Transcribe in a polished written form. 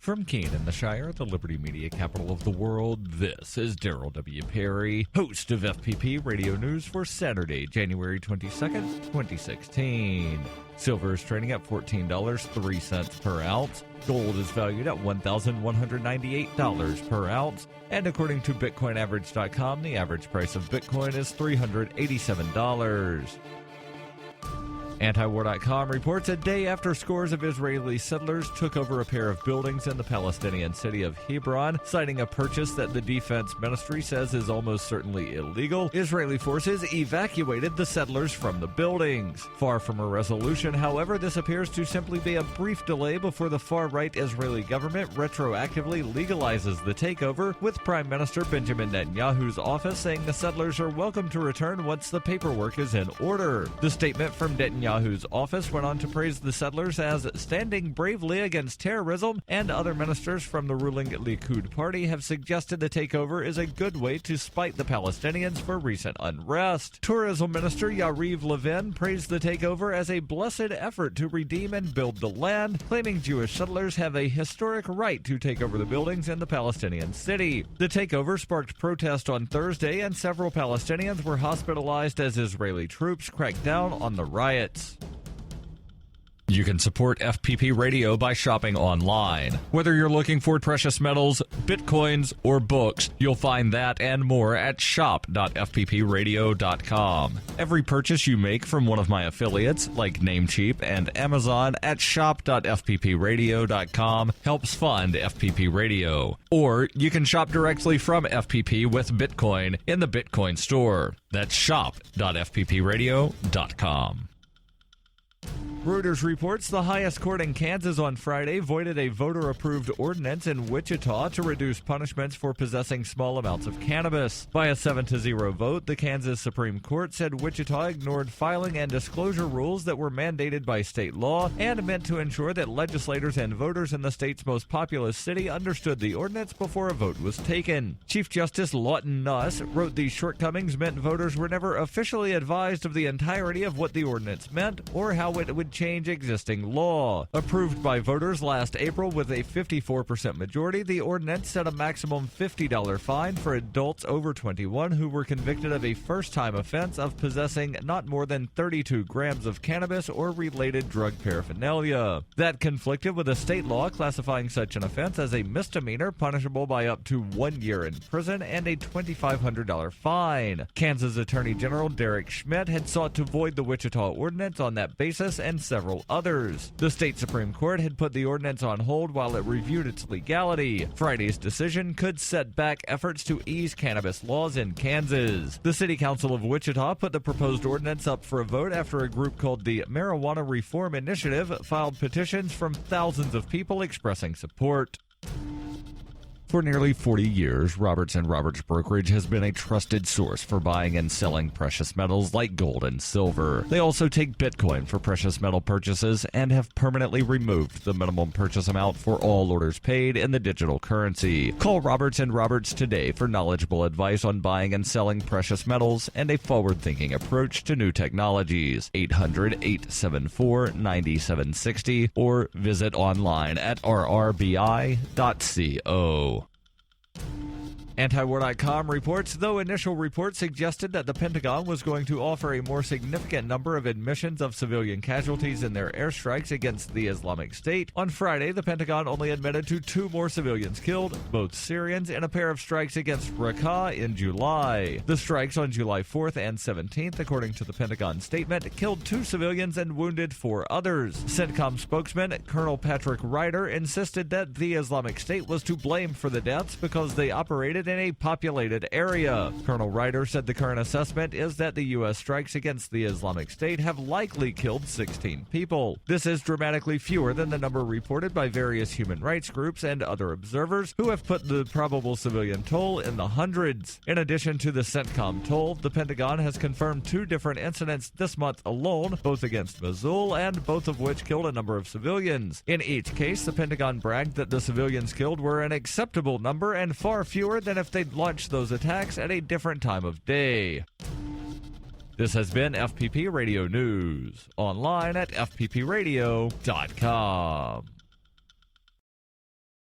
From Keene in the Shire, the Liberty Media capital of the world, this is Daryl W. Perry, host of FPP Radio News for Saturday, January 22nd, 2016. Silver is trading at $14.03 per ounce. Gold is valued at $1,198 per ounce. And according to BitcoinAverage.com, the average price of Bitcoin is $387. AntiWarcom reports a day after scores of Israeli settlers took over a pair of buildings in the Palestinian city of Hebron, citing a purchase that the defense ministry says is almost certainly illegal. Israeli forces evacuated the settlers from the buildings. Far from a resolution, however, this appears to simply be a brief delay before the far-right Israeli government retroactively legalizes the takeover, with Prime Minister Benjamin Netanyahu's office saying the settlers are welcome to return once the paperwork is in order. The statement from Netanyahu's office went on to praise the settlers as standing bravely against terrorism, and other ministers from the ruling Likud party have suggested the takeover is a good way to spite the Palestinians for recent unrest. Tourism Minister Yariv Levin praised the takeover as a blessed effort to redeem and build the land, claiming Jewish settlers have a historic right to take over the buildings in the Palestinian city. The takeover sparked protest on Thursday, and several Palestinians were hospitalized as Israeli troops cracked down on the riots. You can support FPP Radio by shopping online. Whether you're looking for precious metals, bitcoins, or books, you'll find that and more at shop.fppradio.com. Every purchase you make from one of my affiliates, like Namecheap and Amazon, at shop.fppradio.com helps fund FPP Radio. Or you can shop directly from FPP with Bitcoin in the Bitcoin store. That's shop.fppradio.com. Reuters reports the highest court in Kansas on Friday voided a voter-approved ordinance in Wichita to reduce punishments for possessing small amounts of cannabis. By a 7-0 vote, the Kansas Supreme Court said Wichita ignored filing and disclosure rules that were mandated by state law and meant to ensure that legislators and voters in the state's most populous city understood the ordinance before a vote was taken. Chief Justice Lawton Nuss wrote these shortcomings meant voters were never officially advised of the entirety of what the ordinance meant or how it would change existing law. Approved by voters last April with a 54% majority, the ordinance set a maximum $50 fine for adults over 21 who were convicted of a first-time offense of possessing not more than 32 grams of cannabis or related drug paraphernalia. That conflicted with a state law classifying such an offense as a misdemeanor punishable by up to 1 year in prison and a $2,500 fine. Kansas Attorney General Derek Schmidt had sought to void the Wichita ordinance on that basis and several others. The state Supreme Court had put the ordinance on hold while it reviewed its legality. Friday's decision could set back efforts to ease cannabis laws in Kansas. The City Council of Wichita put the proposed ordinance up for a vote after a group called the Marijuana Reform Initiative filed petitions from thousands of people expressing support. For nearly 40 years, Roberts & Roberts Brokerage has been a trusted source for buying and selling precious metals like gold and silver. They also take Bitcoin for precious metal purchases and have permanently removed the minimum purchase amount for all orders paid in the digital currency. Call Roberts & Roberts today for knowledgeable advice on buying and selling precious metals and a forward-thinking approach to new technologies. 800-874-9760 or visit online at rrbi.co. AntiWarcom reports, though initial reports suggested that the Pentagon was going to offer a more significant number of admissions of civilian casualties in their airstrikes against the Islamic State, on Friday the Pentagon only admitted to 2 more civilians killed, both Syrians, in a pair of strikes against Raqqa in July. The strikes on July 4th and 17th, according to the Pentagon statement, killed 2 civilians and wounded 4 others. CENTCOM spokesman Colonel Patrick Ryder insisted that the Islamic State was to blame for the deaths because they operated in a populated area. Colonel Ryder said the current assessment is that the U.S. strikes against the Islamic State have likely killed 16 people. This is dramatically fewer than the number reported by various human rights groups and other observers who have put the probable civilian toll in the hundreds. In addition to the CENTCOM toll, the Pentagon has confirmed 2 different incidents this month alone, both against Mosul and both of which killed a number of civilians. In each case, the Pentagon bragged that the civilians killed were an acceptable number and far fewer than if they'd launched those attacks at a different time of day. This has been FPP Radio News, online at fppradio.com.